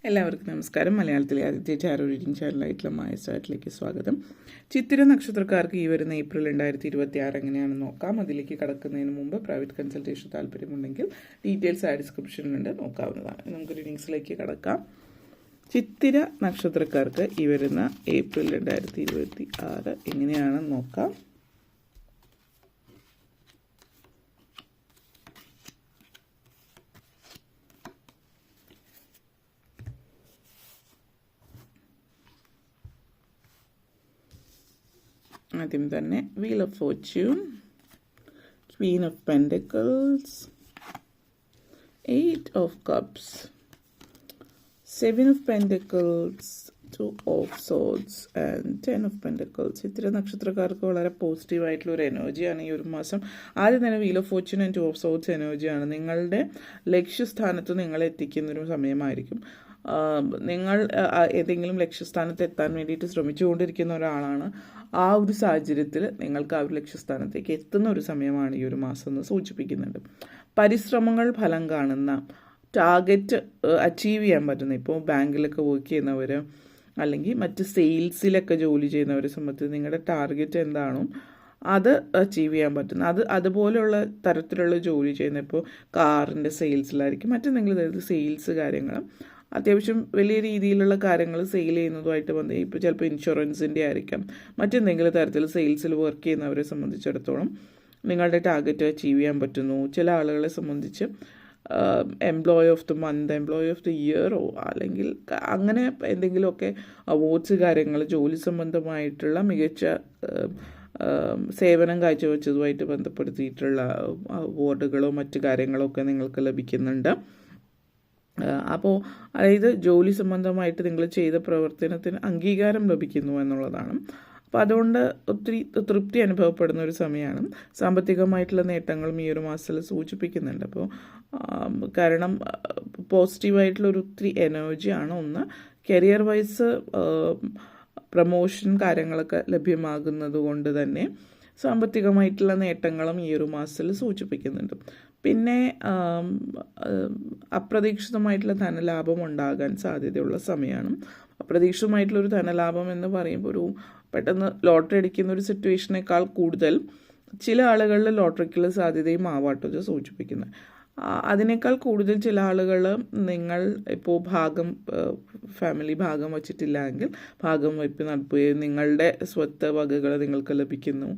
എല്ലാവർക്കും നമസ്കാരം. മലയാളത്തിലെ ആദ്യത്തെ ടാരോ റീഡിംഗ് ചാനലായിട്ടുള്ള മായസാറ്റിലേക്ക് സ്വാഗതം. ചിത്തിര നക്ഷത്രക്കാർക്ക് ഈ വരുന്ന ഏപ്രിൽ 2026 എങ്ങനെയാണെന്ന് നോക്കാം. അതിലേക്ക് കടക്കുന്നതിന് മുമ്പ് പ്രൈവറ്റ് കൺസൾട്ടേഷൻ താല്പര്യമുണ്ടെങ്കിൽ ഡീറ്റെയിൽസ് ഡിസ്ക്രിപ്ഷനിലുണ്ട്, നോക്കാവുന്നതാണ്. നമുക്ക് റീഡിങ്സിലേക്ക് കടക്കാം. ചിത്തിര നക്ഷത്രക്കാർക്ക് ഈ വരുന്ന ഏപ്രിൽ 2026 എങ്ങനെയാണെന്ന് നോക്കാം. ആദ്യം തന്നെ wheel of Fortune, Queen of pentacles, 8 of cups, 7 of pentacles, 2 of swords and 10 of pentacles. ഇത്തരം നക്ഷത്രക്കാർക്ക് വളരെ പോസിറ്റീവായിട്ടുള്ള ഒരു എനർജിയാണ് ഈ ഒരു മാസം. ആദ്യം തന്നെ wheel of Fortune and 2 of swords എനർജിയാണ്. നിങ്ങളുടെ ലക്ഷ്യസ്ഥാനത്ത് നിങ്ങളെ എത്തിക്കുന്നൊരു സമയമായിരിക്കും. നിങ്ങൾ ഏതെങ്കിലും ലക്ഷ്യസ്ഥാനത്ത് എത്താൻ വേണ്ടിയിട്ട് ശ്രമിച്ചുകൊണ്ടിരിക്കുന്ന ഒരാളാണ്. ആ ഒരു സാഹചര്യത്തിൽ നിങ്ങൾക്ക് ആ ഒരു ലക്ഷ്യസ്ഥാനത്തേക്ക് എത്തുന്ന ഒരു സമയമാണ് ഈ ഒരു മാസം എന്ന് സൂചിപ്പിക്കുന്നുണ്ട്. പരിശ്രമങ്ങൾ ഫലം കാണുന്ന, ടാർഗറ്റ് അച്ചീവ് ചെയ്യാൻ പറ്റുന്ന, ഇപ്പോൾ ബാങ്കിലൊക്കെ വർക്ക് ചെയ്യുന്നവർ അല്ലെങ്കിൽ മറ്റ് സെയിൽസിലൊക്കെ ജോലി ചെയ്യുന്നവരെ സംബന്ധിച്ച് നിങ്ങളുടെ ടാർഗറ്റ് എന്താണോ അത് അച്ചീവ് ചെയ്യാൻ പറ്റുന്ന, അതുപോലെയുള്ള തരത്തിലുള്ള ജോലി ചെയ്യുന്ന, ഇപ്പോൾ കാറിൻ്റെ സെയിൽസിലായിരിക്കും, മറ്റെന്തെങ്കിലും തരത്തിൽ സെയിൽസ് കാര്യങ്ങൾ, അത്യാവശ്യം വലിയ രീതിയിലുള്ള കാര്യങ്ങൾ സെയിൽ ചെയ്യുന്നതുമായിട്ട് ഇപ്പോൾ ചിലപ്പോൾ ഇൻഷുറൻസിൻ്റെ ആയിരിക്കാം, മറ്റെന്തെങ്കിലും തരത്തിൽ സെയിൽസിൽ വർക്ക് ചെയ്യുന്നവരെ സംബന്ധിച്ചിടത്തോളം നിങ്ങളുടെ ടാർഗറ്റ് അച്ചീവ് ചെയ്യാൻ പറ്റുന്നു. ചില ആളുകളെ സംബന്ധിച്ച് employee of the month, employee of the ഇയറോ അല്ലെങ്കിൽ അങ്ങനെ എന്തെങ്കിലുമൊക്കെ അവാർഡ്സ് കാര്യങ്ങൾ, ജോലി സംബന്ധമായിട്ടുള്ള മികച്ച സേവനം കാഴ്ചവെച്ചതുമായിട്ട് ബന്ധപ്പെടുത്തിയിട്ടുള്ള അവാർഡുകളോ മറ്റു കാര്യങ്ങളോ ഒക്കെ നിങ്ങൾക്ക് ലഭിക്കുന്നുണ്ട്. അപ്പോൾ അതായത് ജോലി സംബന്ധമായിട്ട് നിങ്ങൾ ചെയ്ത പ്രവർത്തനത്തിന് അംഗീകാരം ലഭിക്കുന്നു എന്നുള്ളതാണ്. അപ്പോൾ അതുകൊണ്ട് ഒത്തിരി തൃപ്തി അനുഭവപ്പെടുന്ന ഒരു സമയമാണ്. സാമ്പത്തികമായിട്ടുള്ള നേട്ടങ്ങളും ഈ ഒരു മാസത്തിൽ സൂചിപ്പിക്കുന്നുണ്ട്. അപ്പോൾ കാരണം പോസിറ്റീവായിട്ടുള്ളൊരു ഒത്തിരി എനർജിയാണ്. ഒന്ന്, കരിയർ വൈസ് പ്രമോഷൻ കാര്യങ്ങളൊക്കെ ലഭ്യമാകുന്നത് കൊണ്ട് തന്നെ സാമ്പത്തികമായിട്ടുള്ള നേട്ടങ്ങളും ഈ ഒരു മാസത്തിൽ സൂചിപ്പിക്കുന്നുണ്ട്. പിന്നെ അപ്രതീക്ഷിതമായിട്ടുള്ള ധനലാഭം ഉണ്ടാകാൻ സാധ്യതയുള്ള സമയമാണ്. അപ്രതീക്ഷിതമായിട്ടുള്ളൊരു ധനലാഭം എന്ന് പറയുമ്പോൾ ഒരു പെട്ടെന്ന് ലോട്ടറി അടിക്കുന്ന ഒരു സിറ്റുവേഷനേക്കാൾ കൂടുതൽ ചില ആളുകളിൽ ലോട്ടറിക്കുള്ള സാധ്യതയും ആവാട്ടോ സൂചിപ്പിക്കുന്നത്. അതിനേക്കാൾ കൂടുതൽ ചില ആളുകൾ നിങ്ങൾ ഇപ്പോൾ ഫാമിലി ഭാഗം വച്ചിട്ടില്ല എങ്കിൽ ഭാഗം വയ്പ് നടത്തുകയും നിങ്ങളുടെ സ്വത്ത് വകകൾ നിങ്ങൾക്ക് ലഭിക്കുന്നു,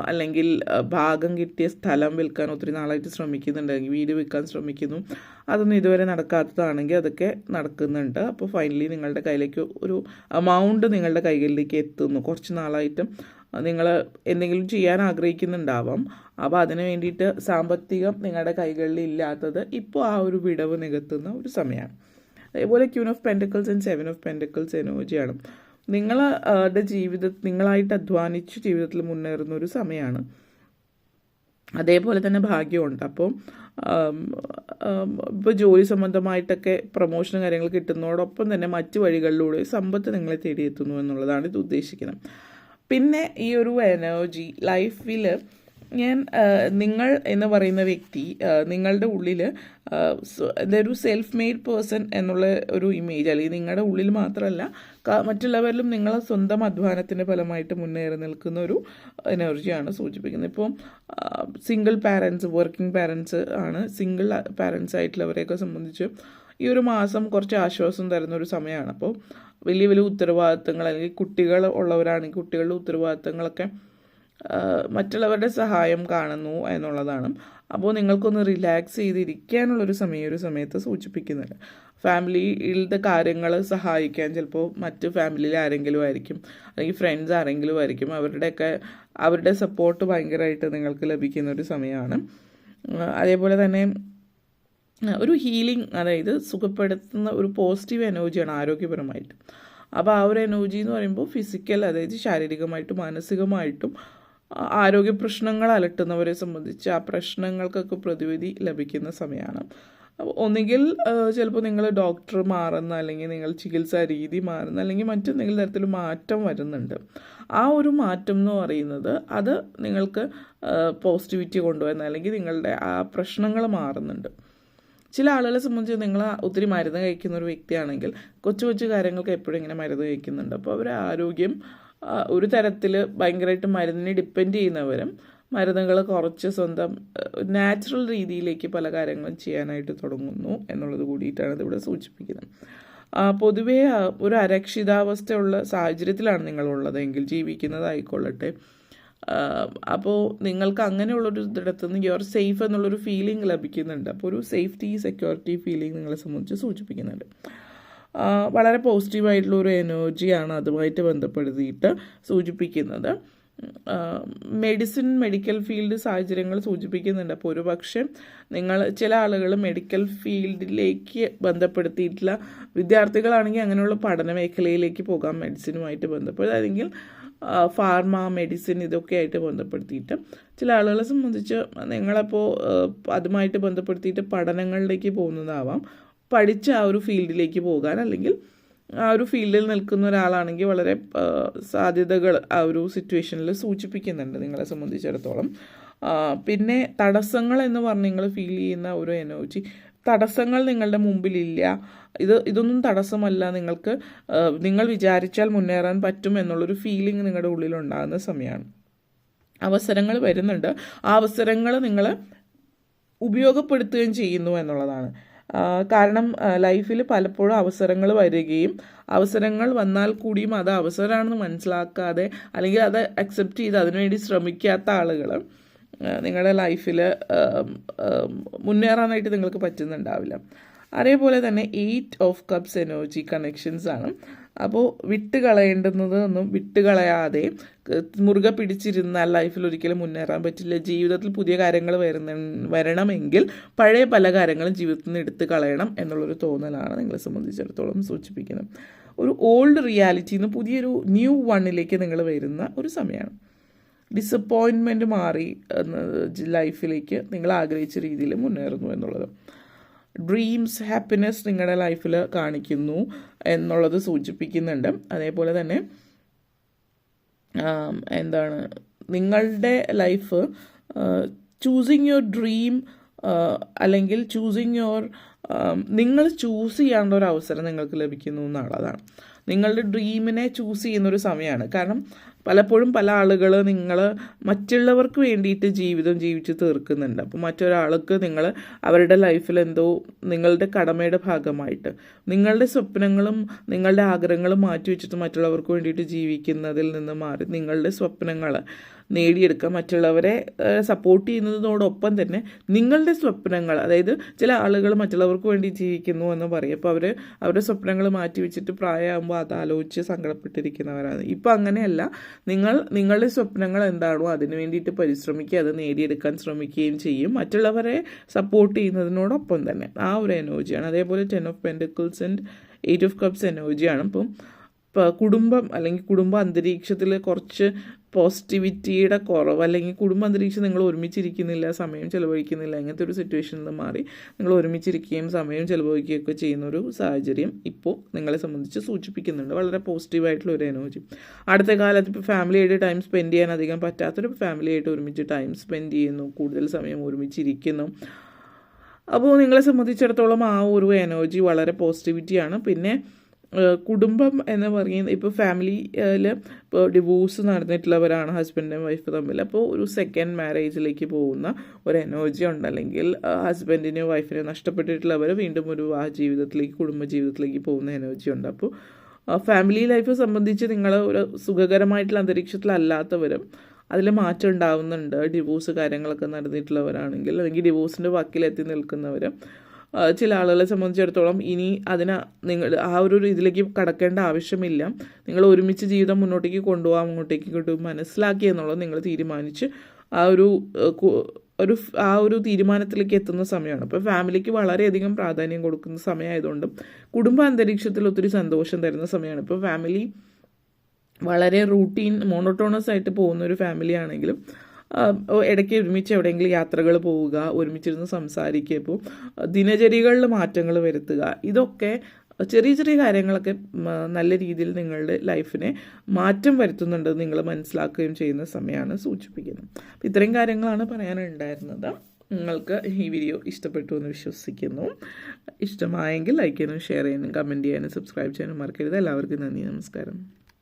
അല്ലെങ്കിൽ ഭാഗം കിട്ടിയ സ്ഥലം വിൽക്കാൻ ഒത്തിരി നാളായിട്ട് ശ്രമിക്കുന്നുണ്ടെങ്കിൽ, വീട് വിൽക്കാൻ ശ്രമിക്കുന്നു, അതൊന്നും ഇതുവരെ നടക്കാത്തതാണെങ്കിൽ അതൊക്കെ നടക്കുന്നുണ്ട്. അപ്പോൾ ഫൈനലി നിങ്ങളുടെ കയ്യിലേക്ക് ഒരു എമൗണ്ട് നിങ്ങളുടെ കൈകളിലേക്ക് എത്തുന്നു. കുറച്ച് നാളായിട്ട് നിങ്ങൾ എന്തെങ്കിലും ചെയ്യാൻ ആഗ്രഹിക്കുന്നുണ്ടാവാം. അപ്പോൾ അതിന് വേണ്ടിയിട്ട് സാമ്പത്തികം നിങ്ങളുടെ കൈകളിൽ ഇല്ലാത്തത് ഇപ്പോൾ ആ ഒരു വിടവ് നികത്തുന്ന ഒരു സമയമാണ്. അതേപോലെ Queen of pentacles and 7 of pentacles എനർജിയാണ്. നിങ്ങളുടെ നിങ്ങളായിട്ട് അധ്വാനിച്ച് ജീവിതത്തിൽ മുന്നേറുന്ന ഒരു സമയമാണ്. അതേപോലെ തന്നെ ഭാഗ്യമുണ്ട്. അപ്പോൾ ഇപ്പോൾ ജോലി സംബന്ധമായിട്ടൊക്കെ പ്രൊമോഷൻ കാര്യങ്ങൾ കിട്ടുന്നതോടൊപ്പം തന്നെ മറ്റു വഴികളിലൂടെ സമ്പത്ത് നിങ്ങളെ തേടിയെത്തുന്നു എന്നുള്ളതാണ് ഇത് ഉദ്ദേശിക്കുന്നത്. പിന്നെ ഈ ഒരു എനർജി ലൈഫിൽ നിങ്ങൾ എന്ന് പറയുന്ന വ്യക്തി നിങ്ങളുടെ ഉള്ളിൽ ഒരു സെൽഫ് മെയ്ഡ് പേഴ്സൺ എന്നുള്ള ഒരു ഇമേജ്, അല്ലെങ്കിൽ നിങ്ങളുടെ ഉള്ളിൽ മാത്രമല്ല മറ്റുള്ളവരിലും നിങ്ങളെ സ്വന്തം അധ്വാനത്തിൻ്റെ ഫലമായിട്ട് മുന്നേറി നിൽക്കുന്ന ഒരു എനർജിയാണ് സൂചിപ്പിക്കുന്നത്. ഇപ്പോൾ സിംഗിൾ പാരൻസ്, വർക്കിംഗ് പാരൻസ് ആണ്, സിംഗിൾ പാരൻസ് ആയിട്ടുള്ളവരെയൊക്കെ സംബന്ധിച്ച് ഈ ഒരു മാസം കുറച്ച് ആശ്വാസം തരുന്ന ഒരു സമയമാണ്. അപ്പോൾ വലിയ വലിയ ഉത്തരവാദിത്തങ്ങൾ, അല്ലെങ്കിൽ കുട്ടികൾ ഉള്ളവരാണെങ്കിൽ കുട്ടികളുടെ ഉത്തരവാദിത്തങ്ങളൊക്കെ മറ്റുള്ളവരുടെ സഹായം കാണുന്നു എന്നുള്ളതാണ്. അപ്പോൾ നിങ്ങൾക്കൊന്ന് റിലാക്സ് ചെയ്തിരിക്കാനുള്ളൊരു ഒരു സമയത്ത് സൂചിപ്പിക്കുന്നുണ്ട്. ഫാമിലിയിലത്തെ കാര്യങ്ങൾ സഹായിക്കാൻ ചിലപ്പോൾ മറ്റ് ഫാമിലിയിൽ ആരെങ്കിലും ആയിരിക്കും, അല്ലെങ്കിൽ ഫ്രണ്ട്സ് ആരെങ്കിലും ആയിരിക്കും. അവരുടെ സപ്പോർട്ട് ഭയങ്കരമായിട്ട് നിങ്ങൾക്ക് ലഭിക്കുന്ന ഒരു സമയമാണ്. അതേപോലെ തന്നെ ഒരു ഹീലിംഗ്, അതായത് സുഖപ്പെടുത്തുന്ന ഒരു പോസിറ്റീവ് എനർജിയാണ് ആരോഗ്യപരമായിട്ട്. അപ്പോൾ ആ ഒരു എനർജി എന്ന് പറയുമ്പോൾ ഫിസിക്കൽ, അതായത് ശാരീരികമായിട്ടും മാനസികമായിട്ടും ആരോഗ്യ പ്രശ്നങ്ങൾ അലട്ടുന്നവരെ സംബന്ധിച്ച് ആ പ്രശ്നങ്ങൾക്കൊക്കെ പ്രതിവിധി ലഭിക്കുന്ന സമയമാണ്. ഒന്നുകിൽ ചിലപ്പോൾ നിങ്ങൾ ഡോക്ടർ മാറുന്ന, അല്ലെങ്കിൽ നിങ്ങൾ ചികിത്സാ രീതി മാറുന്ന, അല്ലെങ്കിൽ മറ്റെന്തെങ്കിലും തരത്തിൽ മാറ്റം വരുന്നുണ്ട്. ആ ഒരു മാറ്റം എന്ന് പറയുന്നത് അത് നിങ്ങൾക്ക് പോസിറ്റിവിറ്റി കൊണ്ടുവരുന്ന, അല്ലെങ്കിൽ നിങ്ങളുടെ ആ പ്രശ്നങ്ങൾ മാറുന്നുണ്ട്. ചില ആളുകളെ സംബന്ധിച്ച് നിങ്ങൾ ഒത്തിരി മരുന്ന് കഴിക്കുന്ന ഒരു വ്യക്തിയാണെങ്കിൽ കൊച്ചു കൊച്ചു കാര്യങ്ങൾക്ക് എപ്പോഴും ഇങ്ങനെ മരുന്ന് കഴിക്കുന്നുണ്ട്. അപ്പോൾ അവരുടെ ആരോഗ്യം ഒരു തരത്തിൽ ഭയങ്കരമായിട്ട് മരുന്നിനെ ഡിപ്പെൻഡ് ചെയ്യുന്നവരും മരുന്നുകൾ കുറച്ച് സ്വന്തം നാച്ചുറൽ രീതിയിലേക്ക് പല കാര്യങ്ങളും ചെയ്യാനായിട്ട് തുടങ്ങുന്നു എന്നുള്ളത് കൂടിയിട്ടാണ് ഇതിവിടെ സൂചിപ്പിക്കുന്നത്. പൊതുവേ ഒരു അരക്ഷിതാവസ്ഥയുള്ള സാഹചര്യത്തിലാണ് നിങ്ങളുള്ളതെങ്കിൽ, ജീവിക്കുന്നതായിക്കൊള്ളട്ടെ, അപ്പോൾ നിങ്ങൾക്ക് അങ്ങനെയുള്ളൊരു ഇടത്തുനിന്ന് യുവർ സേഫ് എന്നുള്ളൊരു ഫീലിംഗ് ലഭിക്കുന്നുണ്ട്. അപ്പോൾ ഒരു സേഫ്റ്റി സെക്യൂരിറ്റി ഫീലിംഗ് നിങ്ങളെ സംബന്ധിച്ച് സൂചിപ്പിക്കുന്നുണ്ട്. വളരെ പോസിറ്റീവായിട്ടുള്ളൊരു എനർജിയാണ് അതുമായിട്ട് ബന്ധപ്പെടുത്തിയിട്ട് സൂചിപ്പിക്കുന്നത്. മെഡിക്കൽ ഫീൽഡ് സാഹചര്യങ്ങൾ സൂചിപ്പിക്കുന്നുണ്ട്. അപ്പോൾ ഒരു പക്ഷേ ചില ആളുകൾ മെഡിക്കൽ ഫീൽഡിലേക്ക് ബന്ധപ്പെടുത്തിയിട്ടുള്ള വിദ്യാർത്ഥികളാണെങ്കിൽ അങ്ങനെയുള്ള പഠന മേഖലയിലേക്ക് പോകാം, മെഡിസിനുമായിട്ട് ബന്ധപ്പെട്ട്, അല്ലെങ്കിൽ ഫാർമ, മെഡിസിൻ ഇതൊക്കെ ആയിട്ട് ബന്ധപ്പെടുത്തിയിട്ട്. ചില ആളുകളെ സംബന്ധിച്ച് നിങ്ങളപ്പോൾ അതുമായിട്ട് ബന്ധപ്പെടുത്തിയിട്ട് പഠനങ്ങളിലേക്ക് പോകുന്നതാവാം, പഠിച്ച ആ ഒരു ഫീൽഡിലേക്ക് പോകാൻ, അല്ലെങ്കിൽ ആ ഒരു ഫീൽഡിൽ നിൽക്കുന്ന ഒരാളാണെങ്കിൽ വളരെ സാധ്യതകൾ ആ ഒരു സിറ്റുവേഷനിൽ സൂചിപ്പിക്കുന്നുണ്ട് നിങ്ങളെ സംബന്ധിച്ചിടത്തോളം. പിന്നെ തടസ്സങ്ങൾ എന്ന് പറഞ്ഞ് നിങ്ങൾ ഫീൽ ചെയ്യുന്ന ഒരു എനർജി, തടസ്സങ്ങൾ നിങ്ങളുടെ മുമ്പിലില്ല, ഇതൊന്നും തടസ്സമല്ല, നിങ്ങൾ വിചാരിച്ചാൽ മുന്നേറാൻ പറ്റും എന്നുള്ളൊരു ഫീലിംഗ് നിങ്ങളുടെ ഉള്ളിലുണ്ടാകുന്ന സമയമാണ്. അവസരങ്ങൾ വരുന്നുണ്ട്, ആ അവസരങ്ങൾ നിങ്ങൾ ഉപയോഗപ്പെടുത്തുകയും ചെയ്യുന്നു എന്നുള്ളതാണ്. കാരണം ലൈഫിൽ പലപ്പോഴും അവസരങ്ങൾ വരികയും അവസരങ്ങൾ വന്നാൽ കൂടിയും അത് അവസരമാണെന്ന് മനസ്സിലാക്കാതെ, അല്ലെങ്കിൽ അത് അക്സെപ്റ്റ് ചെയ്ത് അതിനുവേണ്ടി ശ്രമിക്കാത്ത ആളുകൾ നിങ്ങളുടെ ലൈഫിൽ മുന്നേറാനായിട്ട് നിങ്ങൾക്ക് പറ്റുന്നുണ്ടാവില്ല. അതേപോലെ തന്നെ 8 ഓഫ് കപ്സ് എനർജി കണക്ഷൻസ് ആണ്. അപ്പോൾ ഒന്നും വിട്ടുകളയാതെ മുറുകെ പിടിച്ചിരുന്നാൽ ലൈഫിൽ ഒരിക്കലും മുന്നേറാൻ പറ്റില്ല. ജീവിതത്തിൽ പുതിയ കാര്യങ്ങൾ വരണമെങ്കിൽ പഴയ പല കാര്യങ്ങളും ജീവിതത്തിൽ നിന്ന് എടുത്ത് കളയണം എന്നുള്ളൊരു തോന്നലാണ് നിങ്ങളെ സംബന്ധിച്ചിടത്തോളം സൂചിപ്പിക്കുന്നത്. ഒരു ഓൾഡ് റിയാലിറ്റിയിൽ നിന്ന് പുതിയൊരു ന്യൂ വണ്ണിലേക്ക് നിങ്ങൾ വരുന്ന ഒരു സമയമാണ്. ഡിസപ്പോയിൻമെൻറ്റ് മാറി ലൈഫിലേക്ക് നിങ്ങൾ ആഗ്രഹിച്ച രീതിയിൽ മുന്നേറുന്നു എന്നുള്ളത്. ഡ്രീംസ്, ഹാപ്പിനെസ് നിങ്ങളുടെ ലൈഫിൽ കാണിക്കുന്നു എന്നുള്ളത് സൂചിപ്പിക്കുന്നുണ്ട്. അതേപോലെ തന്നെ നിങ്ങളുടെ ലൈഫ് ചൂസിങ് യുവർ ഡ്രീം, അല്ലെങ്കിൽ നിങ്ങൾ ചൂസ് ചെയ്യാനുള്ള ഒരു അവസരം നിങ്ങൾക്ക് ലഭിക്കുന്നു എന്നുള്ളതാണ്. നിങ്ങളുടെ ഡ്രീമിനെ ചൂസ് ചെയ്യുന്നൊരു സമയമാണ്. കാരണം പലപ്പോഴും പല ആളുകൾ മറ്റുള്ളവർക്ക് വേണ്ടിയിട്ട് ജീവിതം ജീവിച്ച് തീർക്കുന്നുണ്ട്. അപ്പോൾ മറ്റൊരാൾക്ക് അവരുടെ ലൈഫിൽ നിങ്ങളുടെ കടമയുടെ ഭാഗമായിട്ട് നിങ്ങളുടെ സ്വപ്നങ്ങളും നിങ്ങളുടെ ആഗ്രഹങ്ങളും മാറ്റി വെച്ചിട്ട് മറ്റുള്ളവർക്ക് വേണ്ടിയിട്ട് ജീവിക്കുന്നതിൽ നിന്ന് മാറി നിങ്ങളുടെ സ്വപ്നങ്ങൾ നേടിയെടുക്കുക, മറ്റുള്ളവരെ സപ്പോർട്ട് ചെയ്യുന്നതിനോടൊപ്പം തന്നെ നിങ്ങളുടെ സ്വപ്നങ്ങൾ, അതായത് ചില ആളുകൾ മറ്റുള്ളവർക്ക് വേണ്ടി ജീവിക്കുന്നു എന്ന് പറയും. അപ്പോൾ അവരുടെ സ്വപ്നങ്ങൾ മാറ്റി വെച്ചിട്ട് പ്രായമാകുമ്പോൾ അത് ആലോചിച്ച് സങ്കടപ്പെട്ടിരിക്കുന്നവരാണ്. ഇപ്പോൾ അങ്ങനെയല്ല, നിങ്ങളുടെ സ്വപ്നങ്ങൾ എന്താണോ അതിന് വേണ്ടിയിട്ട് പരിശ്രമിക്കുക, അത് നേടിയെടുക്കാൻ ശ്രമിക്കുകയും ചെയ്യും, മറ്റുള്ളവരെ സപ്പോർട്ട് ചെയ്യുന്നതിനോടൊപ്പം തന്നെ. ആ ഒരു എനർജിയാണ്. അതേപോലെ 10 of pentacles and 8 of cups എനർജിയാണ്. ഇപ്പം കുടുംബം അല്ലെങ്കിൽ കുടുംബ അന്തരീക്ഷത്തിൽ കുറച്ച് പോസിറ്റിവിറ്റിയുടെ കുറവ്, അല്ലെങ്കിൽ കുടുംബ അന്തരീക്ഷം നിങ്ങൾ ഒരുമിച്ചിരിക്കുന്നില്ല, സമയം ചിലവഴിക്കുന്നില്ല, അങ്ങനത്തെ ഒരു സിറ്റുവേഷനിൽ നിന്ന് മാറി നിങ്ങൾ ഒരുമിച്ചിരിക്കുകയും സമയം ചിലവഴിക്കുകയൊക്കെ ചെയ്യുന്നൊരു സാഹചര്യം ഇപ്പോൾ നിങ്ങളെ സംബന്ധിച്ച് സൂചിപ്പിക്കുന്നുണ്ട്. വളരെ പോസിറ്റീവായിട്ടുള്ള ഒരു എനർജി. അടുത്ത കാലത്ത് ഇപ്പോൾ ഫാമിലിയായിട്ട് ടൈം സ്പെൻഡ് ചെയ്യാൻ അധികം പറ്റാത്തൊരു ഫാമിലിയായിട്ട് ഒരുമിച്ച് ടൈം സ്പെൻഡ് ചെയ്യുന്നു, കൂടുതൽ സമയം ഒരുമിച്ചിരിക്കുന്നു. അപ്പോൾ നിങ്ങളെ സംബന്ധിച്ചിടത്തോളം ആ ഒരു എനർജി വളരെ പോസിറ്റിവിറ്റിയാണ്. പിന്നെ കുടുംബം എന്ന് പറയുന്നത് ഇപ്പോൾ ഫാമിലിയിൽ ഇപ്പോൾ ഡിവോഴ്സ് നടന്നിട്ടുള്ളവരാണ് ഹസ്ബൻഡ് ആൻഡ് വൈഫ് തമ്മിൽ. അപ്പോൾ ഒരു സെക്കൻഡ് മാരേജിലേക്ക് പോകുന്ന ഒരു എനർജി ഉണ്ട്. അല്ലെങ്കിൽ ഹസ്ബൻഡിനെയോ വൈഫിനെയോ നഷ്ടപ്പെട്ടിട്ടുള്ളവർ വീണ്ടും ഒരു ജീവിതത്തിലേക്ക്, കുടുംബ ജീവിതത്തിലേക്ക് പോകുന്ന എനർജി ഉണ്ട്. അപ്പോൾ ഫാമിലി ലൈഫ് സംബന്ധിച്ച് നിങ്ങൾ ഒരു സുഖകരമായിട്ടുള്ള അന്തരീക്ഷത്തിലല്ലാത്തവരും അതിൽ മാറ്റം ഉണ്ടാവുന്നുണ്ട്. ഡിവോഴ്സ് കാര്യങ്ങളൊക്കെ നടന്നിട്ടുള്ളവരാണെങ്കിൽ, അല്ലെങ്കിൽ ഡിവോഴ്സിൻ്റെ വക്കിലെത്തി നിൽക്കുന്നവർ, ചില ആളുകളെ സംബന്ധിച്ചിടത്തോളം ഇനി നിങ്ങൾ ആ ഒരു ഇതിലേക്ക് കടക്കേണ്ട ആവശ്യമില്ല, നിങ്ങൾ ഒരുമിച്ച് ജീവിതം മുന്നോട്ടേക്ക് കൊണ്ടുപോകാം, അങ്ങോട്ടേക്ക് മനസ്സിലാക്കി എന്നുള്ളത് നിങ്ങൾ തീരുമാനിച്ച് ആ ഒരു തീരുമാനത്തിലേക്ക് എത്തുന്ന സമയമാണ്. അപ്പോൾ ഫാമിലിക്ക് വളരെയധികം പ്രാധാന്യം കൊടുക്കുന്ന സമയമായതുകൊണ്ടും കുടുംബ അന്തരീക്ഷത്തിൽ ഒത്തിരി സന്തോഷം തരുന്ന സമയമാണ്. ഇപ്പോൾ ഫാമിലി വളരെ മോണോട്ടോണസ് ആയിട്ട് പോകുന്ന ഒരു ഫാമിലി ആണെങ്കിലും ഇടയ്ക്ക് ഒരുമിച്ച് എവിടെയെങ്കിലും യാത്രകൾ പോവുക, ഒരുമിച്ചിരുന്ന് സംസാരിക്കുക, ഇപ്പോൾ ദിനചര്യകളിൽ മാറ്റങ്ങൾ വരുത്തുക, ഇതൊക്കെ ചെറിയ ചെറിയ കാര്യങ്ങളൊക്കെ നല്ല രീതിയിൽ നിങ്ങളുടെ ലൈഫിനെ മാറ്റം വരുത്തുന്നുണ്ടെന്ന് നിങ്ങൾ മനസ്സിലാക്കുകയും ചെയ്യുന്ന സമയമാണ് സൂചിപ്പിക്കുന്നത്. അപ്പോൾ ഇത്രയും കാര്യങ്ങളാണ് പറയാനുണ്ടായിരുന്നത്. നിങ്ങൾക്ക് ഈ വീഡിയോ ഇഷ്ടപ്പെട്ടു എന്ന് വിശ്വസിക്കുന്നു. ഇഷ്ടമായെങ്കിൽ ലൈക്ക് ചെയ്യാനും ഷെയർ ചെയ്യാനും കമൻറ്റ് ചെയ്യാനും സബ്സ്ക്രൈബ് ചെയ്യാനും മറക്കരുത്. എല്ലാവർക്കും നന്ദി, നമസ്കാരം.